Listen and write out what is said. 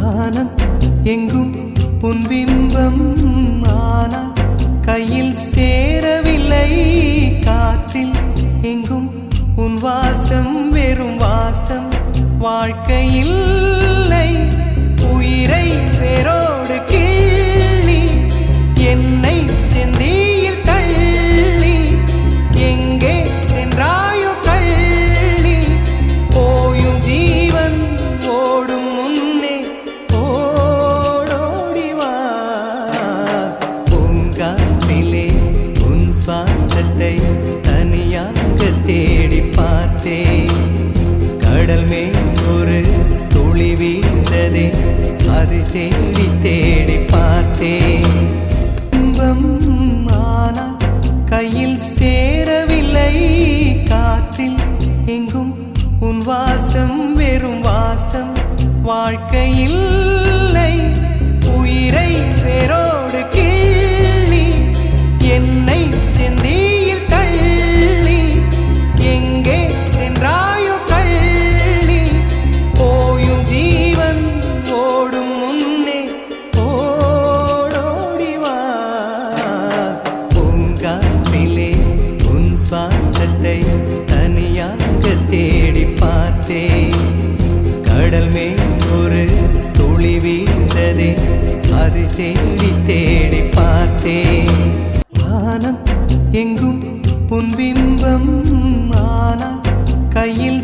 வானம் எங்கும் உன் பிம்பம், ஆனால் கையில் சேரவில்லை. காற்றில் எங்கும் உன் வாசம், வெறும் வாசம். வாழ்க்கையில் உயிரை வேரோடு கிள்ளி என்னை செந்தியில் தள்ளி எங்கே சென்றாயோ கள்ளி. போயும் ஜீவன் ஓடும் முன்னே ஓடோடிவா. பூங்காற்றிலே உன் சுவாசத்தை தனியாக தேடி பார்த்தேன். கடல் மேல் ஒரு துளி வீழ்ந்ததே, அது தேடி தேடி பார்த்தேன். இன்பம் ஆனால் கையில் சேரவில்லை. காற்றில் எங்கும் உன் வாசம், வெறும் வாசம். வாழ்க்கையில் உயிரை வேரோடு கிள்ளி என்னை செந்தியில் தள்ளி எங்கே சென்றாயோ கள்ளி. போயும் ஜீவன் ஓடும் முன்னே ஓடோடிவா. பூங்காற்றிலே உன் சுவாசத்தை தனியாக தேடி பார்த்தேன். கடல் மேல் ஒரு துளி வீழ்ந்ததே, அது தேடி தேடி பார்த்தேன். வானம் எங்கும் உன் பிம்பம், ஆனால் கையில்